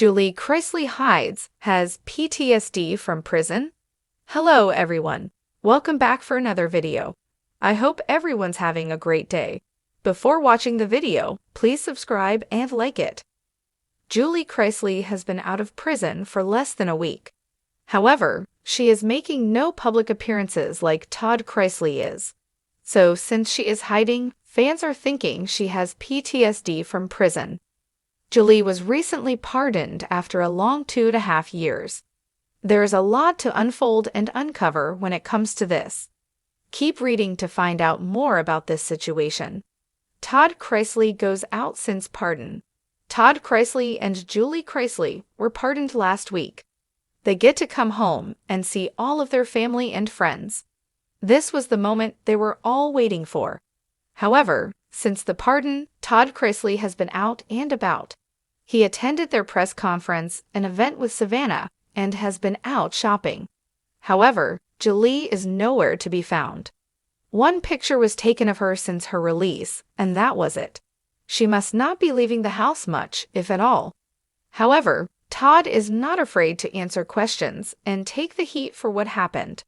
Chrisley has PTSD from prison? Hello everyone, welcome back for another video. I hope everyone's having a great day. Before watching the video, please subscribe and like it. Chrisley has been out of prison for less than a week. However, she is making no public appearances like Todd Chrisley is. So since she is hiding, fans are thinking she has PTSD from prison. Julie was recently pardoned after a long 2.5 years. There is a lot to unfold and uncover when it comes to this. Keep reading to find out more about this situation. Todd Chrisley goes out since pardon. Todd Chrisley and Julie Chrisley were pardoned last week. They get to come home and see all of their family and friends. This was the moment they were all waiting for. However, since the pardon, Todd Chrisley has been out and about. He attended their press conference, an event with Savannah, and has been out shopping. However, Julie is nowhere to be found. One picture was taken of her since her release, and that was it. She must not be leaving the house much, if at all. However, Todd is not afraid to answer questions and take the heat for what happened.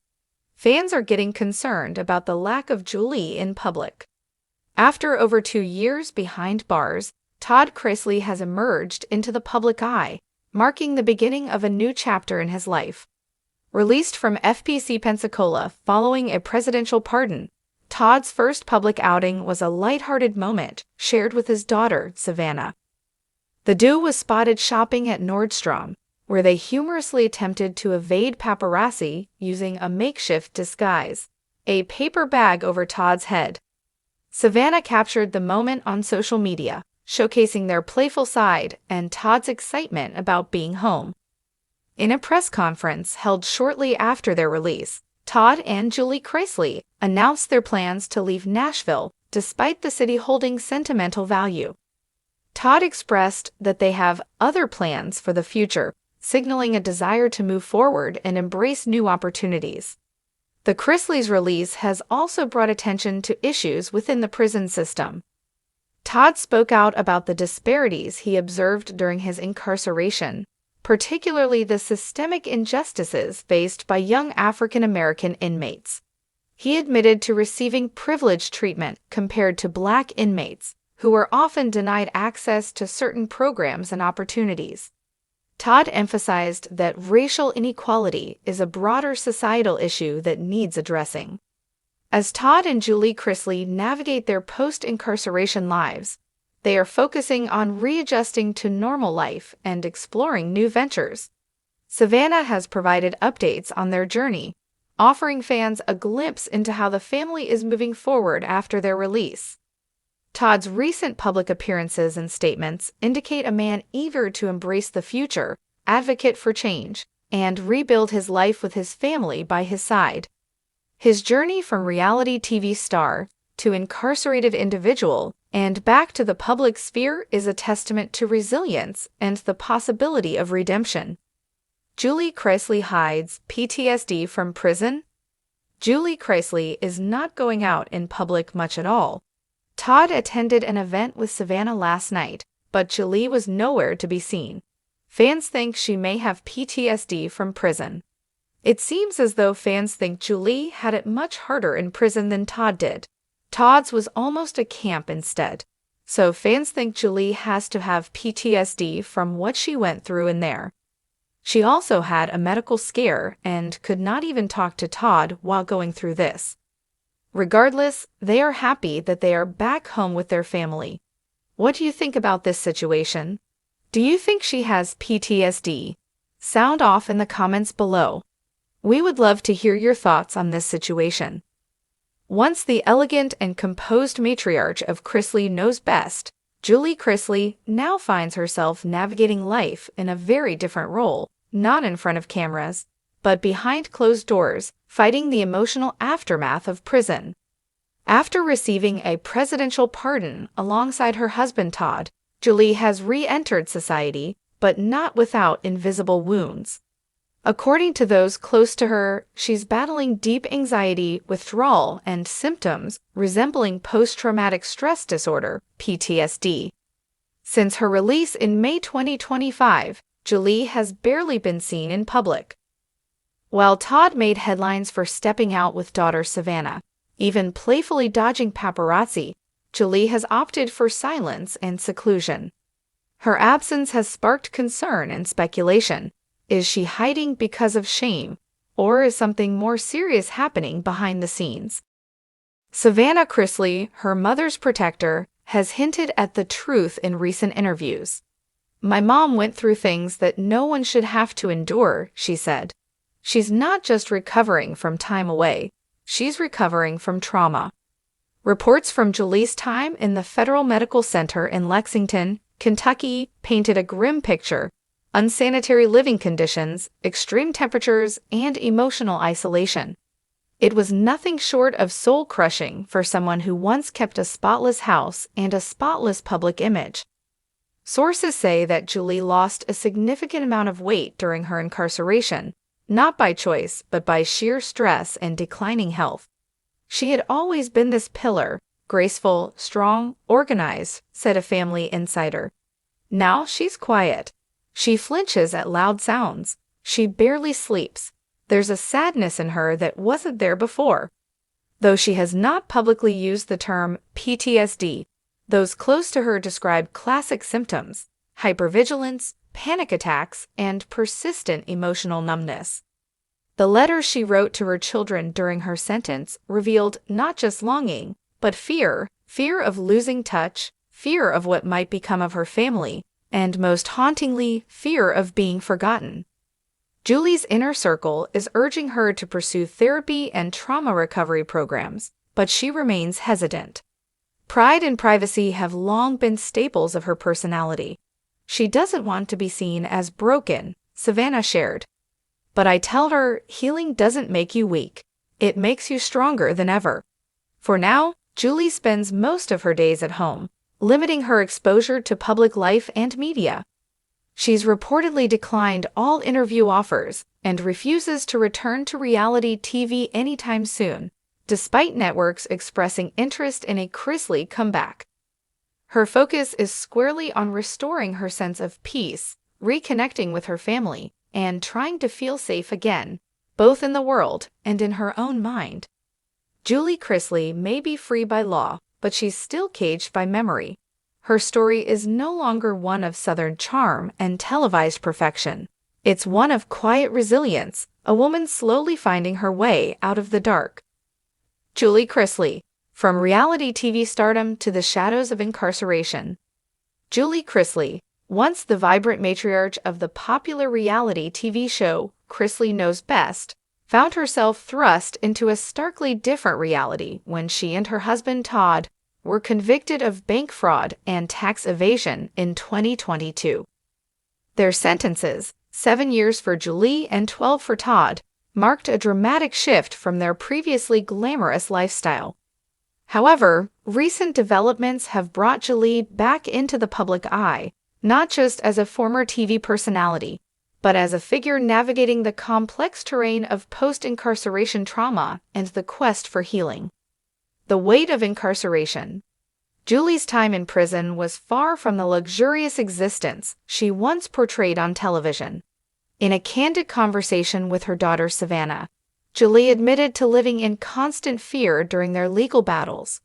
Fans are getting concerned about the lack of Julie in public. After over 2 years behind bars, Todd Chrisley has emerged into the public eye, marking the beginning of a new chapter in his life. Released from FPC Pensacola following a presidential pardon, Todd's first public outing was a lighthearted moment shared with his daughter, Savannah. The duo was spotted shopping at Nordstrom, where they humorously attempted to evade paparazzi using a makeshift disguise, a paper bag over Todd's head. Savannah captured the moment on social media, showcasing their playful side and Todd's excitement about being home. In a press conference held shortly after their release, Todd and Julie Chrisley announced their plans to leave Nashville despite the city holding sentimental value. Todd expressed that they have other plans for the future, signaling a desire to move forward and embrace new opportunities. The Chrisleys' release has also brought attention to issues within the prison system. Todd spoke out about the disparities he observed during his incarceration, particularly the systemic injustices faced by young African American inmates. He admitted to receiving privileged treatment compared to Black inmates, who were often denied access to certain programs and opportunities. Todd emphasized that racial inequality is a broader societal issue that needs addressing. As Todd and Julie Chrisley navigate their post-incarceration lives, they are focusing on readjusting to normal life and exploring new ventures. Savannah has provided updates on their journey, offering fans a glimpse into how the family is moving forward after their release. Todd's recent public appearances and statements indicate a man eager to embrace the future, advocate for change, and rebuild his life with his family by his side. His journey from reality TV star to incarcerated individual and back to the public sphere is a testament to resilience and the possibility of redemption. Julie Chrisley hides PTSD from prison? Julie Chrisley is not going out in public much at all. Todd attended an event with Savannah last night, but Julie was nowhere to be seen. Fans think she may have PTSD from prison. It seems as though fans think Julie had it much harder in prison than Todd did. Todd's was almost a camp instead. So fans think Julie has to have PTSD from what she went through in there. She also had a medical scare and could not even talk to Todd while going through this. Regardless, they are happy that they are back home with their family. What do you think about this situation? Do you think she has PTSD? Sound off in the comments below. We would love to hear your thoughts on this situation. Once the elegant and composed matriarch of Chrisley knows best, Julie Chrisley now finds herself navigating life in a very different role, not in front of cameras, but behind closed doors, fighting the emotional aftermath of prison. After receiving a presidential pardon alongside her husband Todd, Julie has re-entered society, but not without invisible wounds. According to those close to her, she's battling deep anxiety, withdrawal, and symptoms resembling post-traumatic stress disorder, PTSD. Since her release in May 2025, Julie has barely been seen in public. While Todd made headlines for stepping out with daughter Savannah, even playfully dodging paparazzi, Julie has opted for silence and seclusion. Her absence has sparked concern and speculation. Is she hiding because of shame, or is something more serious happening behind the scenes? Savannah Chrisley, her mother's protector, has hinted at the truth in recent interviews. "My mom went through things that no one should have to endure," she said. "She's not just recovering from time away, she's recovering from trauma." Reports from Julie's time in the Federal Medical Center in Lexington, Kentucky, painted a grim picture: unsanitary living conditions, extreme temperatures, and emotional isolation. It was nothing short of soul-crushing for someone who once kept a spotless house and a spotless public image. Sources say that Julie lost a significant amount of weight during her incarceration, not by choice but by sheer stress and declining health. "She had always been this pillar, graceful, strong, organized," said a family insider. "Now she's quiet. She flinches at loud sounds. She barely sleeps. There's a sadness in her that wasn't there before." Though she has not publicly used the term PTSD, those close to her describe classic symptoms: hypervigilance, panic attacks, and persistent emotional numbness. The letters she wrote to her children during her sentence revealed not just longing, but fear of losing touch, fear of what might become of her family, and most hauntingly, fear of being forgotten. Julie's inner circle is urging her to pursue therapy and trauma recovery programs, but she remains hesitant. Pride and privacy have long been staples of her personality. "She doesn't want to be seen as broken," Savannah shared. "But I tell her, healing doesn't make you weak. It makes you stronger than ever." For now, Julie spends most of her days at home, limiting her exposure to public life and media. She's reportedly declined all interview offers and refuses to return to reality TV anytime soon, despite networks expressing interest in a Chrisley comeback. Her focus is squarely on restoring her sense of peace, reconnecting with her family, and trying to feel safe again, both in the world and in her own mind. Julie Chrisley may be free by law, but she's still caged by memory. Her story is no longer one of Southern charm and televised perfection. It's one of quiet resilience, a woman slowly finding her way out of the dark. Julie Chrisley, from reality TV stardom to the shadows of incarceration. Julie Chrisley, once the vibrant matriarch of the popular reality TV show Chrisley Knows Best, found herself thrust into a starkly different reality when she and her husband Todd were convicted of bank fraud and tax evasion in 2022. Their sentences, 7 years for Julie and 12 for Todd, marked a dramatic shift from their previously glamorous lifestyle. However, recent developments have brought Julie back into the public eye, not just as a former TV personality, but as a figure navigating the complex terrain of post-incarceration trauma and the quest for healing. The weight of incarceration. Julie's time in prison was far from the luxurious existence she once portrayed on television. In a candid conversation with her daughter Savannah, Julie admitted to living in constant fear during their legal battles.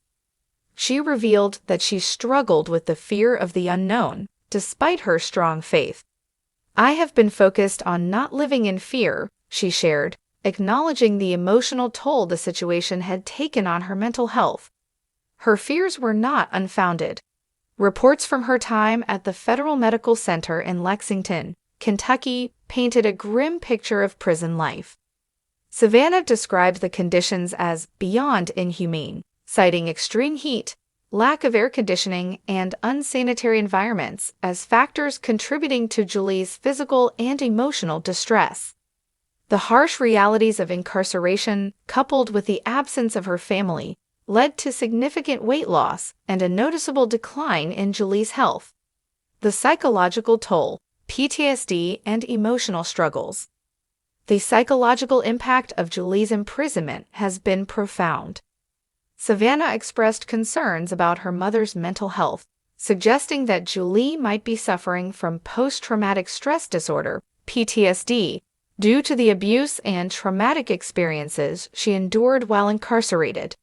She revealed that she struggled with the fear of the unknown, despite her strong faith. "I have been focused on not living in fear," she shared, acknowledging the emotional toll the situation had taken on her mental health. Her fears were not unfounded. Reports from her time at the Federal Medical Center in Lexington, Kentucky, painted a grim picture of prison life. Savannah described the conditions as beyond inhumane, citing extreme heat, lack of air conditioning, and unsanitary environments as factors contributing to Julie's physical and emotional distress. The harsh realities of incarceration, coupled with the absence of her family, led to significant weight loss and a noticeable decline in Julie's health. The psychological toll, PTSD, and emotional struggles. The psychological impact of Julie's imprisonment has been profound. Savannah expressed concerns about her mother's mental health, suggesting that Julie might be suffering from post-traumatic stress disorder, PTSD, due to the abuse and traumatic experiences she endured while incarcerated.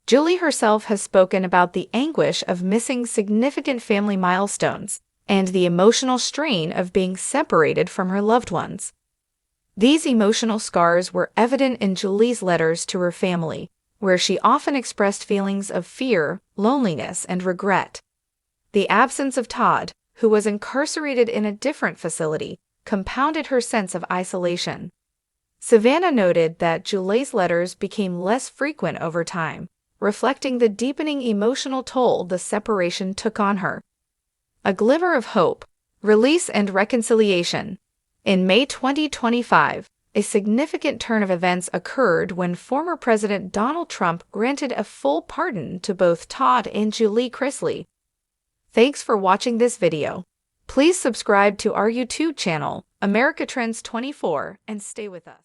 Julie herself has spoken about the anguish of missing significant family milestones and the emotional strain of being separated from her loved ones. These emotional scars were evident in Julie's letters to her family, where she often expressed feelings of fear, loneliness, and regret. The absence of Todd, who was incarcerated in a different facility, compounded her sense of isolation. Savannah noted that Julie's letters became less frequent over time, reflecting the deepening emotional toll the separation took on her. A glimmer of hope, release and reconciliation. In May 2025, a significant turn of events occurred when former President Donald Trump granted a full pardon to both Todd and Julie Chrisley. Thanks for watching this video. Please subscribe to our YouTube channel, America Trends 24, and stay with us.